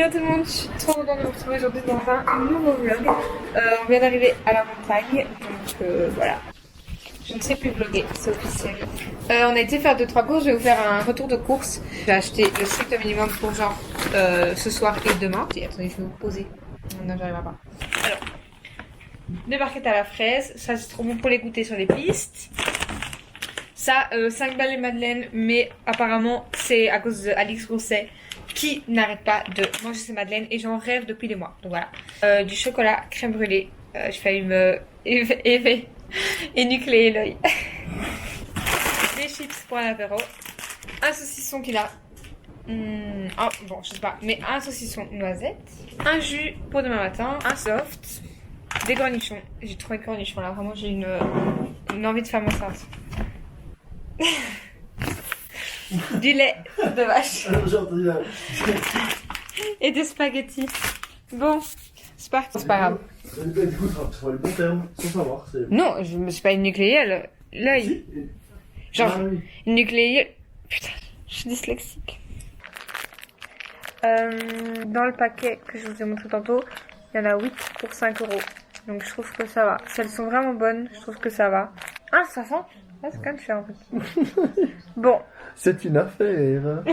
Hello tout le monde, je suis trop contente de vous retrouver aujourd'hui dans un nouveau vlog. On vient d'arriver à la montagne, donc voilà. Je ne sais plus vlogger, c'est officiel. On a été faire 2-3 courses, je vais vous faire un retour de course. J'ai acheté le strict minimum pour genre ce soir et demain. Et attendez, je vais vous poser. Non, j'arriverai pas. Alors, 2 barquettes à la fraise, ça c'est trop bon pour les goûter sur les pistes. Ça, 5 balles les madeleines, mais apparemment c'est à cause d'Alix Rousset qui n'arrête pas de manger ses madeleines et j'en rêve depuis des mois. Donc voilà. Du chocolat, crème brûlée. Je failli me énucléer l'œil. Des chips pour un apéro. Un saucisson qu'il a. Oh, bon, je sais pas. Mais un saucisson noisette. Un jus pour demain matin. Un soft. Des cornichons. J'ai trouvé de cornichons là. Vraiment, j'ai une envie de faire enceinte. Du lait de vache. J'ai entendu là. Et des spaghettis. Bon, c'est pas grave. Du coup, tu vois les bons termes, sans savoir. Non, je me suis pas énucléé l'œil. Genre, énucléé. Putain, je suis dyslexique. Dans le paquet que je vous ai montré tantôt, il y en a 8 pour 5 €. Donc je trouve que ça va. Si elles sont vraiment bonnes, je trouve que ça va. Ah, ça sent. Ah, c'est quand même cher en fait. Bon. C'est une affaire.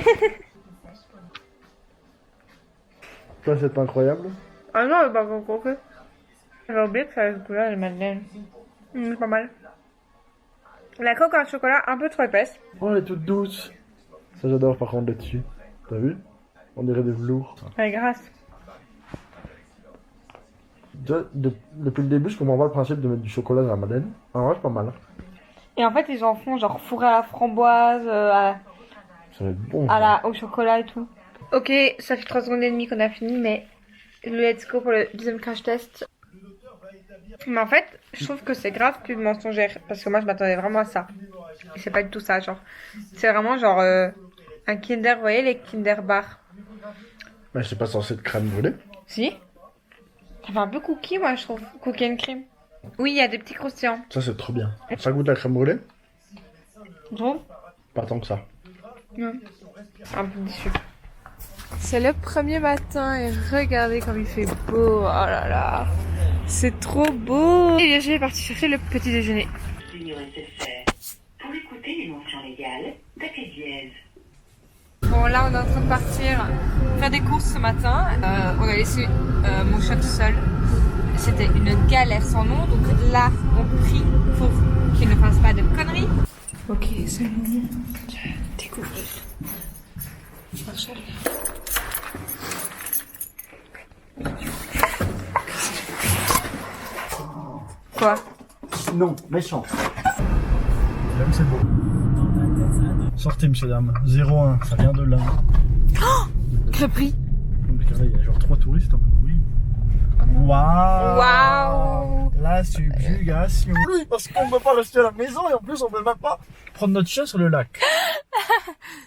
Toi, c'est pas incroyable? Ah non, elle est pas encore que. J'avais oublié que ça avait ce goût-là, les madeleines. C'est pas mal. La coque en chocolat un peu trop épaisse. Oh, elle est toute douce. Ça, j'adore par contre là-dessus. T'as vu? On dirait des velours. Elle est grasse. Depuis le début, je comprends pas le principe de mettre du chocolat dans la madeleine. En vrai, c'est pas mal. Et en fait, ils en font genre fourré à la framboise, Ça va être bon. au chocolat et tout. Ok, ça fait 3 secondes et demie qu'on a fini, mais let's go pour le deuxième crash test. Mais en fait, je trouve que c'est grave plus mensongère, parce que moi je m'attendais vraiment à ça. Et c'est pas du tout ça, genre. C'est vraiment genre un Kinder, vous voyez les Kinder Bar. Mais c'est pas censé être crème brûlée. Si. Ça fait un peu cookie, moi je trouve. Cookie and cream. Oui, il y a des petits croustillants. Ça, c'est trop bien. Ça goûte la crème brûlée? Bon. Pas tant que ça. Non. Un peu déçu. C'est le premier matin et regardez comme il fait beau. Oh là là. C'est trop beau. Et bien, je vais partir chercher le petit déjeuner. Pour écouter les mentions légales, tapez dièse. Bon, là, on est en train de partir faire des courses ce matin. On a laissé mon chat tout seul. C'était une galère sans nom. Donc là, on prie pour qu'il ne fasse pas de conneries. Ok, c'est le moment de découvrir un chalet. Quoi? Non, méchant. Là où c'est beau. Sortez, monsieur, dame. 01, ça vient de là. Oh, crêperie. Regardez, il y a genre 3 touristes. Oui. Waouh! Waouh! La subjugation. Oui, parce qu'on ne peut pas rester à la maison et en plus, on ne peut même pas prendre notre chien sur le lac.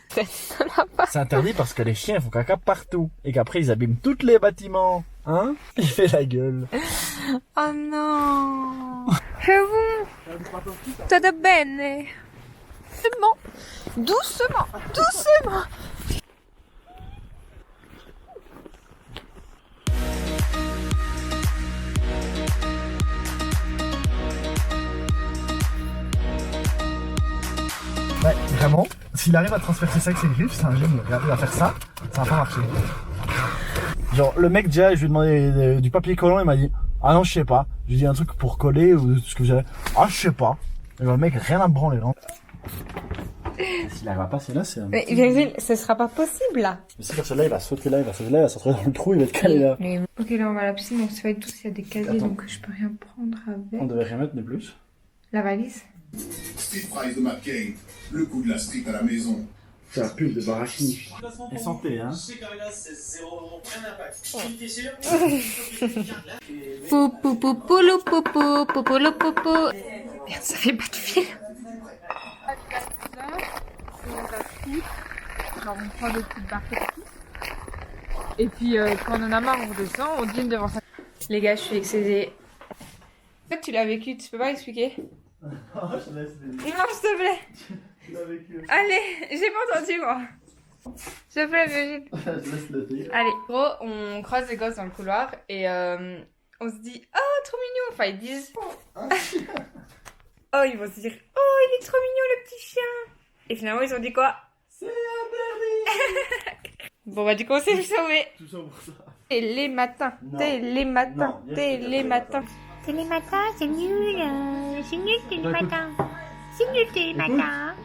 C'est interdit parce que les chiens font caca partout et qu'après, ils abîment tous les bâtiments. Hein? Il fait la gueule. Oh non! Todo bene! Doucement! Doucement! Doucement! Ouais, vraiment, s'il arrive à transpercer ça avec ses griffes, c'est un génie. Regardez, il va faire ça, ça va pas marcher. Genre, le mec, déjà, je lui ai demandé du papier collant, il m'a dit, ah non, je sais pas. Je lui ai dit un truc pour coller ou ce que j'avais. Ah, je sais pas. Et genre, le mec, rien à me branler, non. S'il arrive à passer là, c'est un. Mais Virgile, ce sera pas possible là! Mais si comme celui-là, il va sauter là, il va sauter là, il va se retrouver dans le trou, il va être calé là. Ok, là on va à la piscine, donc ça va être douce, il y a des casiers, Attends. donc je peux rien prendre avec. On devait rien mettre de plus. La valise? Street Price de McCain, le coup de la street à la maison. C'est un pub de Baraki. Et santé, hein. Pou pou pou pou lou pou pou pou pou lou pou pou. Merde, ça fait pas de fil. Genre on prend des petites barquettes. Et puis quand on en a marre, on redescend, on dîne devant ça. Les gars, je suis excédée. En fait, tu l'as vécu, tu peux pas expliquer? Oh, je laisse des... Non, s'il te plaît. Tu l'as vécu. Allez, j'ai pas entendu moi. Je fais la Virgile. Laisse-le dire. Allez, gros, on croise les gosses dans le couloir et on se dit « Oh, trop mignon !» Enfin, ils disent oh, ils vont se dire « Oh, il est trop mignon, le petit chien !» Et finalement, ils ont dit quoi? C'est un berry. Bon, bah, du coup, on s'est sauvé. Tout ça pour ça. Télématin, Non. télématin, Non, télématin. Télématin, c'est nul. C'est nul, télématin. C'est nul, télématin.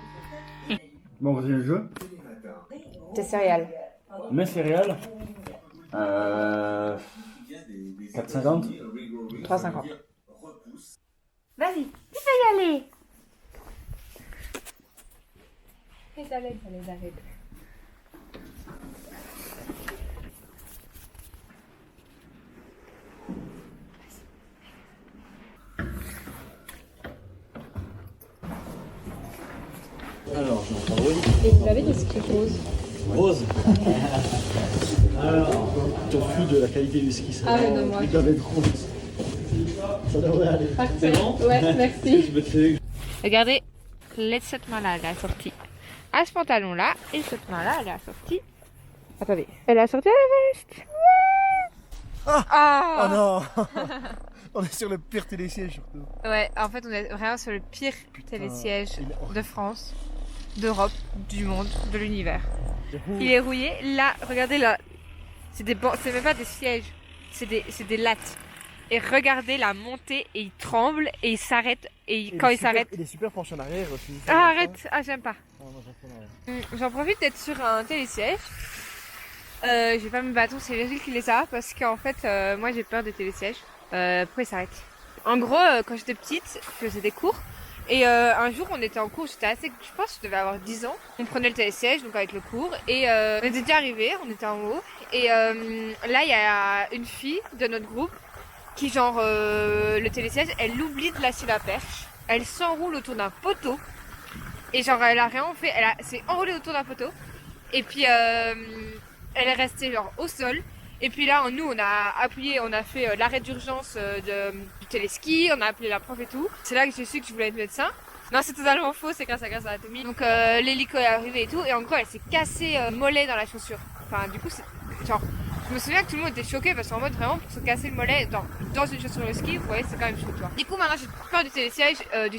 Bon, vous avez le jeu. Tes céréales. Mes céréales. 4,50. 3,50. Vas-y, tu peux y aller. Les arrête. Alors, j'en prends une. Et vous avez des skis roses. Rose. Alors, tofu de la qualité du ski. Ah ouais, non, moi. Il doit être rose. Ça devrait aller. C'est bon? Ouais, merci. Je me fais. Regardez, cette main-là, elle a sorti à ce pantalon-là, et cette main-là, elle a sorti... Attendez, elle a sorti la veste. Ah non. On est sur le pire télésiège surtout. Ouais, en fait, on est vraiment sur le pire télésiège de France, d'Europe, du monde, de l'univers. Il est rouillé. Là, regardez là. C'est même pas des sièges, c'est des lattes. Et regardez la montée, et il tremble, et il s'arrête, et quand il s'arrête... Il est super penché en arrière aussi. Ah, arrête! Ah, j'aime pas. Non, non, j'en fais rien. J'en profite d'être sur un télésiège. J'ai pas mes bâtons, c'est Virgile qui les a, parce qu'en fait, moi j'ai peur des télésièges. Pourquoi il s'arrête? En gros, quand j'étais petite, je faisais des cours. Et un jour, on était en cours, j'étais assez... Je pense que je devais avoir 10 ans. On prenait le télésiège, donc avec le cours. Et on était déjà arrivés, on était en haut. Et là, il y a une fille de notre groupe qui, genre, le télésiège, elle oublie de lâcher la perche. Elle s'enroule autour d'un poteau. Et genre, elle a rien fait, elle s'est enroulée autour d'un poteau. Et puis, elle est restée, genre, au sol. Et puis là, nous, on a appuyé, on a fait l'arrêt d'urgence du téléski, on a appelé la prof et tout. C'est là que j'ai su que je voulais être médecin. Non, c'est totalement faux, c'est grâce à Anatomie. Donc l'hélico est arrivé et tout, et en gros, elle s'est cassée mollet dans la chaussure. Enfin, du coup, c'est genre, je me souviens que tout le monde était choqué parce qu'en mode vraiment pour se casser le mollet dans une chaussure de ski, vous voyez, c'est quand même chaud, tu vois. Du coup, maintenant, j'ai peur du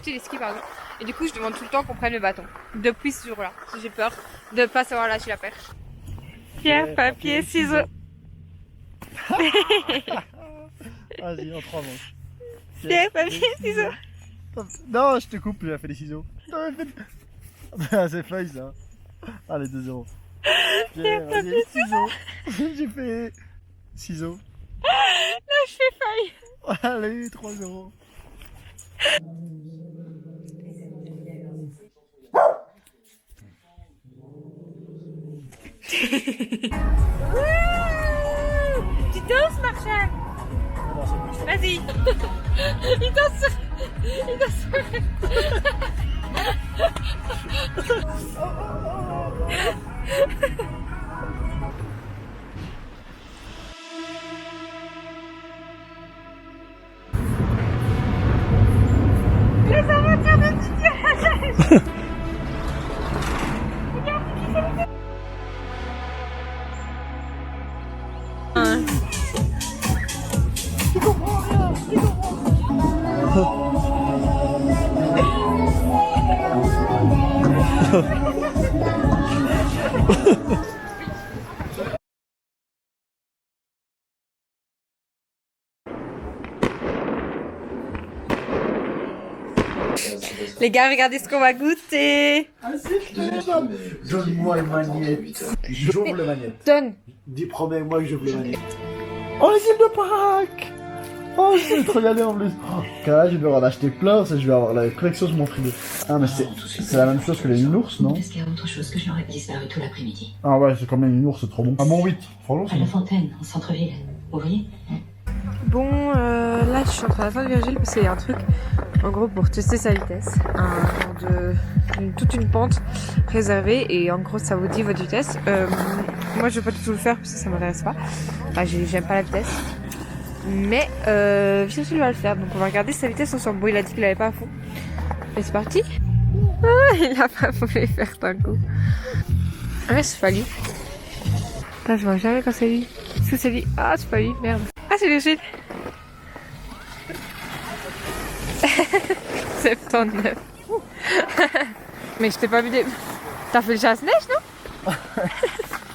téléski, pardon. Et du coup, je demande tout le temps qu'on prenne le bâton. Depuis ce jour-là, j'ai peur de pas savoir lâcher la perche. Pierre, papier, ciseaux. Vas-y, en 3 manches. Pierre, papier, ciseaux. Non, je te coupe, j'ai fait les ciseaux. Non, mais fais... c'est feuille ça. Allez, 2-0. Vas-y, ciseaux. J'ai fait ciseaux. Là, je fais feuille. Allez, 3-0. Tu danses, Marshall? Vas-y. Il danse. Il danse. Les aventures de Didier. Les gars, regardez ce qu'on va goûter. Donne-moi le magnète. J'ouvre le magnète. Donne. Dis, promets-moi que j'ouvre le magnète. Oh, les îles de Pâques. Oh, je vais trop y aller en plus. Oh, car là, je vais en acheter plein, je vais avoir la collection sur mon frigo. Ah, mais c'est la même chose que les nounours, non? Parce qu'il y a autre chose que j'aurais disparu tout l'après-midi. Ah ouais, c'est comme les nounours, c'est trop bon. Ah, mon 8. Franchement, À c'est la bon. fontaine, en centre-ville. Vous voyez? Bon, là je suis en train d'attendre Virgile parce qu'il y a un truc, en gros, pour tester sa vitesse. Toute une pente réservée et en gros ça vous dit votre vitesse. Moi je vais pas du tout le faire parce que ça m'intéresse pas. Enfin, j'aime pas la vitesse. Mais Virgile va le faire, donc on va regarder sa vitesse ensemble. Bon, il a dit qu'il avait pas à fond. Et c'est parti. Ah, il a pas voulu faire d'un coup. Ouais, c'est pas lui. Putain, je vois jamais quand c'est lui. Est-ce que c'est lui? Ah, c'est pas lui, merde. Ah, c'est Virgile. 79. Mais je t'ai pas vu des... T'as fait le chasse-neige, non?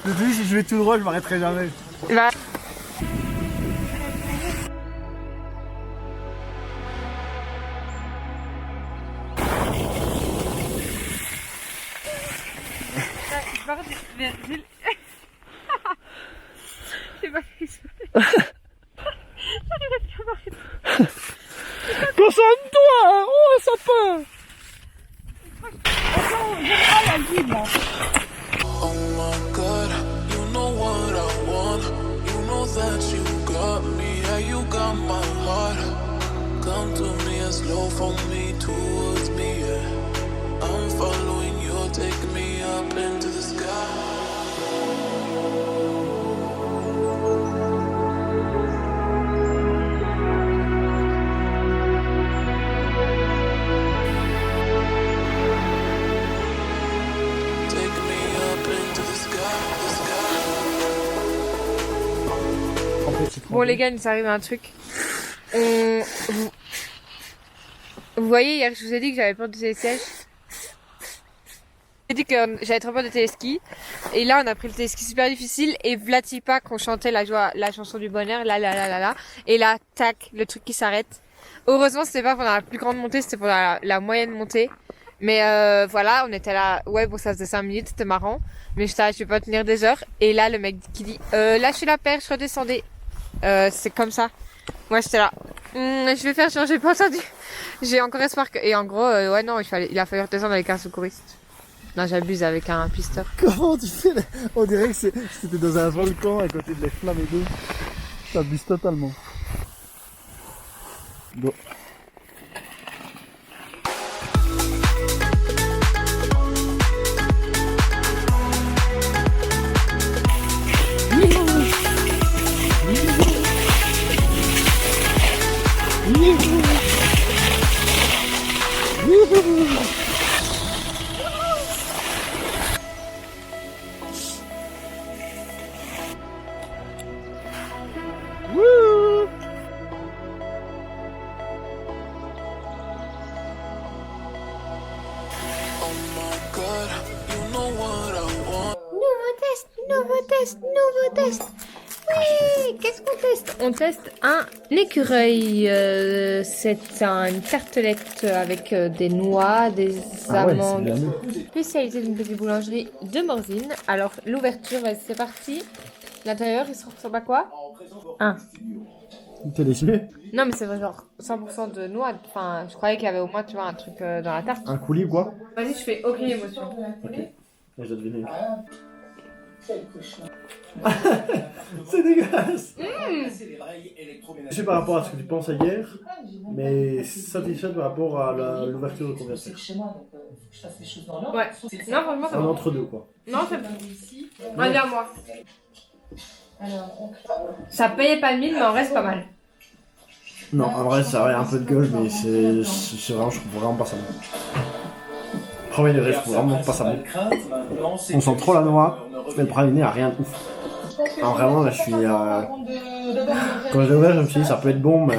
Je te dis, si je vais tout droit, je m'arrêterai jamais. Bah... Virgile. J'ai pas fait exprès. Concentre-toi! Oh, ça peut! Oh my God, you know what I want. You know that you got me, yeah, you got my heart. Come to me and slow from me towards me, yeah. I'm following you, take me up into the sky. Bon les gars, il nous arrive un truc. Vous voyez, hier je vous ai dit que j'avais peur du télésiège. J'ai dit que j'avais trop peur de téléski. Et là on a pris le téléski super difficile. Et Vlatipa qu'on chantait la chanson du bonheur. Là. Et là, tac, le truc qui s'arrête. Heureusement c'était pas pendant la plus grande montée, c'était pendant la moyenne montée. Mais voilà, on était là, ouais bon ça faisait 5 minutes, c'était marrant. Mais je vais pas tenir des heures. Et là le mec qui dit, lâchez la perche, redescendez. C'est comme ça. Moi j'étais là. Je vais faire genre j'ai pas entendu. J'ai encore espoir que... Et en gros, ouais non, il a fallu redescendre avec un secouriste. Non j'abuse avec un pisteur. Comment tu fais? On dirait que c'était dans un volcan à côté de les flammes et tout. T'abuses totalement. Bon. Nouveau test. Oui, qu'est-ce qu'on teste? On teste un écureuil. C'est une tartelette avec des noix, des amandes. Spécialité d'une petite boulangerie de Morzine. Alors l'ouverture, c'est parti. L'intérieur, il se ressemble à quoi? T'es déçu? Non mais c'est vrai, genre 100% de noix. Enfin, je croyais qu'il y avait au moins, tu vois, un truc dans la tarte. Un coulis ou quoi? Vas-y, je fais aucune émotion. Ok. Je dois deviner. C'est dégueulasse. Je sais par rapport à ce que tu penses à hier, mais satisfait par rapport à l'ouverture de conversion. Ouais. Non, franchement, c'est Un bon. entre deux quoi. Non, c'est bon. Allez à moi. Ça payait pas 1000, mais en reste pas mal. Non, en vrai ça a un peu de gueule, mais c'est vraiment, je trouve vraiment pas ça bon. Premier degré, je trouve vraiment pas ça bon. On sent trop la noix, mais le praliné a rien de ouf. Alors vraiment là je suis... Quand je l'ai ouvert je me suis dit ça peut être bon, mais...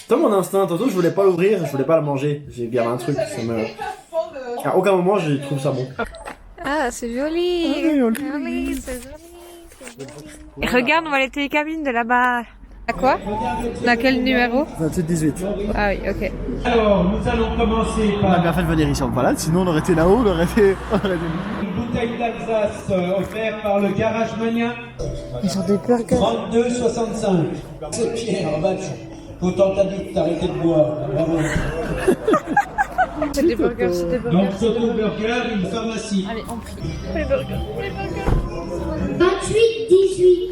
C'est mon instinct, tantôt je voulais pas l'ouvrir, je voulais pas la manger. J'ai bien un truc, ça me... À aucun moment je trouve ça bon. Ah, c'est joli. Ah, joli. Joli, c'est joli. Regarde, on va les télécabines de là-bas. À quoi? Dans quel numéro? 28-18. Ah oui, ok. Alors, nous allons commencer On a par bien fait de venir ici en balade, sinon on aurait été là-haut, on aurait été... une bouteille d'Alsace offerte par le Garage Mania. Ils ont des burgers. 32,65. C'est Pierre, match. Autant t'as dit de t'arrêter de boire. Bravo. C'est des burgers, c'est des burgers. Donc, Soto Burger, une pharmacie. Allez, on prie. Les burgers, les burgers. 28-18.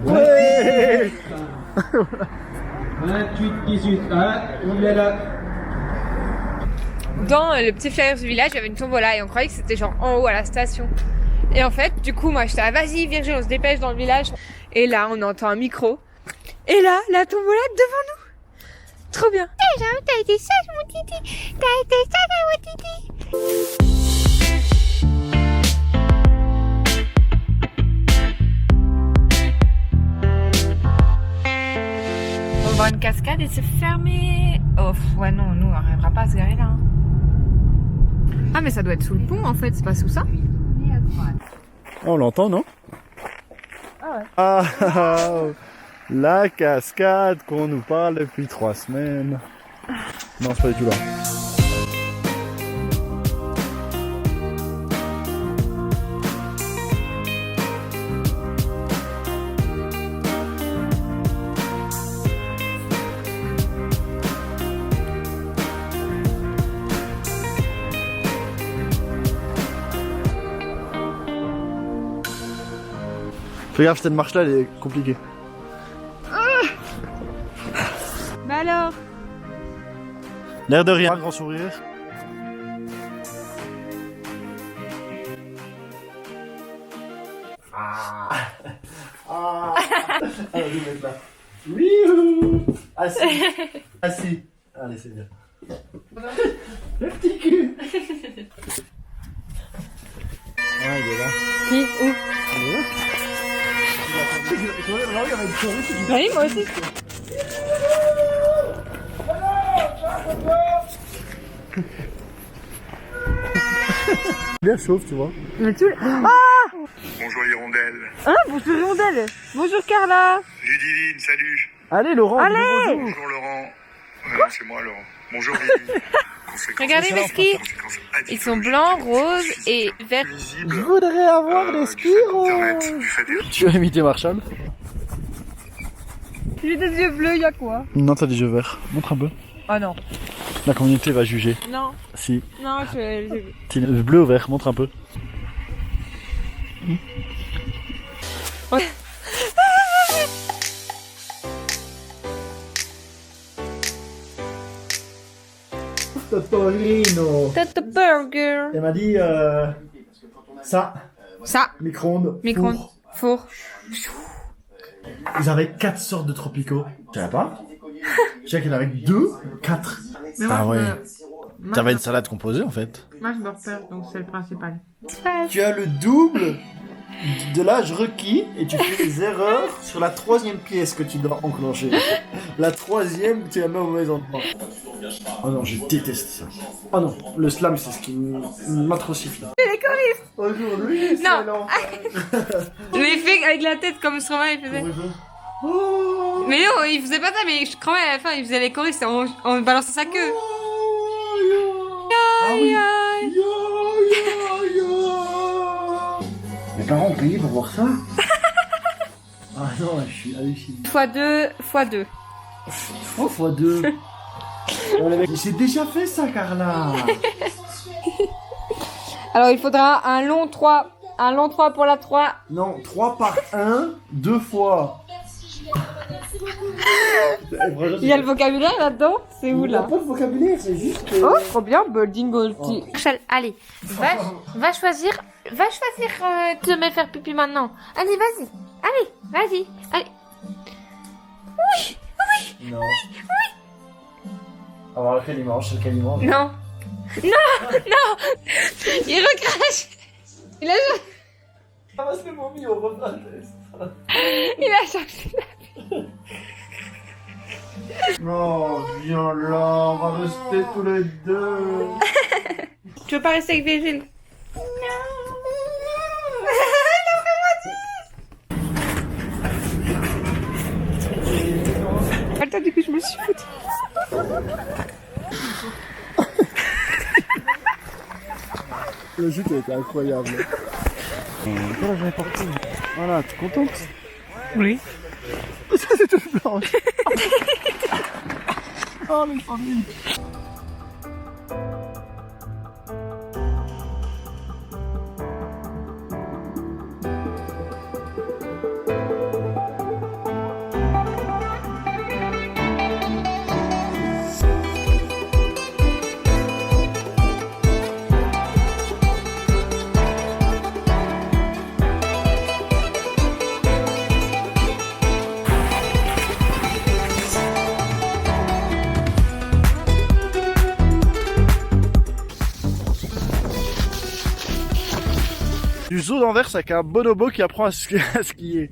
Ouais. 28-18. Ah, on est là. Dans le petit flyer du village, il y avait une tombola et on croyait que c'était genre en haut à la station. Et en fait, du coup, moi j'étais là, vas-y, Virgile, on se dépêche dans le village. Et là, on entend un micro. Et là, la tombola devant nous. Trop bien. T'as été sage, mon titi. T'as été sage, mon titi. voir une cascade et c'est fermé. Oh, ouais, non, nous, on n'arrivera pas à se garer là. Hein. Ah, mais ça doit être sous le pont en fait, c'est pas sous ça? On l'entend, non? Ah ouais. Ah, la cascade qu'on nous parle depuis 3 semaines. Non, c'est pas du tout là. Fais gaffe, cette marche là elle est compliquée. Bah alors? L'air de rien, grand sourire. Alors, je vais mettre là. Oui. Assis. Assis. Allez, c'est bien. Le petit cul. Ah, il est là. Qui? Où? Il est là. Oui, moi aussi. Bien chauffe, tu vois. Mais tout... Ah! Bonjour Hirondelle. Hein? Bonjour Hirondelle. Bonjour Carla. Ludivine, salut. Allez, Laurent. Allez. Bonjour. Bonjour Laurent. Non, c'est moi Laurent. Bonjour Ludivine. Regardez les skis. Ils sont blancs, roses et verts. Je voudrais avoir des skis roses. Tu vas imiter Marshall? J'ai des yeux bleus, y'a quoi? Non, t'as des yeux verts. Montre un peu. Oh non. La communauté va juger. Non. Si. Non, je... C'est bleu ou vert, montre un peu. Totorino. Tata burger. Elle m'a dit ça, Ça. micro-ondes. Micro-ondes. four. Four. Ils avaient 4 sortes de tropicaux. Tu savais pas? Je sais qu'il y en avait 2, 4. Ah ouais. T'avais une salade composée en fait. Moi je me repère, donc c'est le principal. Tu as le double de l'âge requis et tu fais des erreurs sur la 3e pièce que tu dois enclencher. La 3e, tu la mets au mauvais endroit. Oh non, je déteste ça. Oh non, le slam, c'est ce qui m'atrocifie. Les choristes. Aujourd'hui, c'est Non. l'enfer. Les fait avec la tête comme Stromae il faisait. Oh, Mais non, il faisait pas ça, mais je crois à la fin il faisait les choristes en balançant sa queue. Ah oui. Aïe, Mes parents ont payé pour voir ça. Ah non, je suis halluciné. x2, x2. Oh, fois 2. C'est déjà fait ça, Carla. Alors il faudra un long 3. Un long 3 pour la 3. Non, 3 par 1, 2 fois. Il y a le vocabulaire là-dedans. C'est où Il n'y a là? pas de vocabulaire, c'est juste. Oh, trop bien, Bolding Goldie. Allez, va choisir de me faire pipi maintenant. Allez, vas-y. Allez. Non. On va voir lequel il mange, c'est lequel il mange. Non. Il recrache. Il a Ah, c'est mon mis au repas de test. cherché. Non, viens là, on va rester tous les deux. Tu veux pas rester avec Virgile? Attends, du coup, je me suis foutue. Le jus était incroyable. Voilà, j'en ai porté. Voilà, t'es contente? Oui. Ça, c'est toute blanche. Oh, les familles. Du zoo d'Anvers avec un bonobo qui apprend à skier.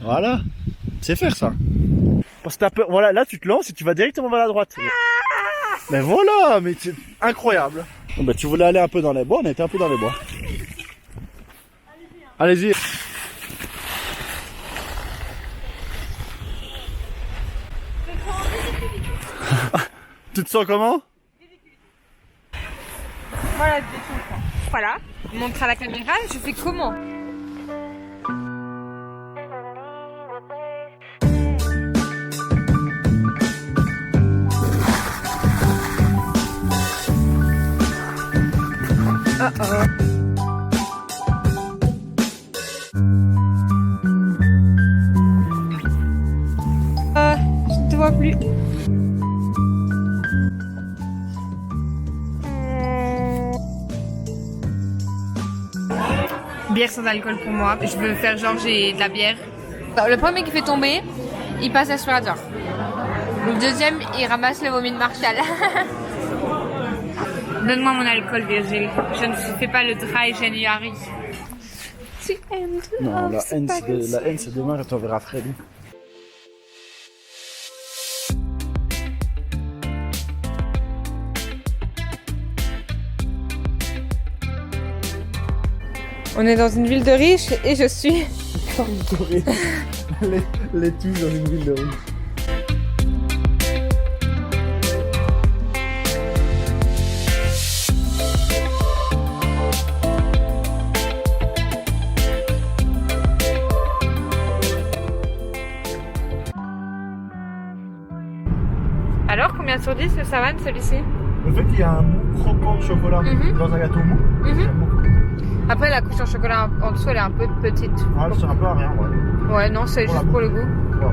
Voilà. C'est faire ça. Parce que t'as peur. Voilà, là tu te lances et tu vas directement vers la droite. Mais voilà, mais c'est incroyable. Bon, bah, tu voulais aller un peu dans les bois, on était un peu dans les bois. Allez-y. Tu te sens comment? Voilà, voilà. Montre à la caméra, je fais comment? Je ne te vois plus. Bière sans alcool pour moi. Je veux faire genre j'ai de la bière. Le premier qui fait tomber, il passe l'aspirateur. Le deuxième, il ramasse le vomi de Marshall. Donne-moi mon alcool, Virgile. Je ne fais pas le dry January. Non, la haine c'est demain quand on verra Freddy. On est dans une ville de riches et je suis... les tues dans une ville de riches. Alors, combien sur 10 le savane celui-ci? Le fait qu'il y a un mou croquant de chocolat dans un gâteau mou, j'aime beaucoup. Après, la couche en chocolat en dessous, elle est un peu petite. Ouais, c'est un peu à rien, ouais. Ouais, non, c'est juste pour le goût. Ouais.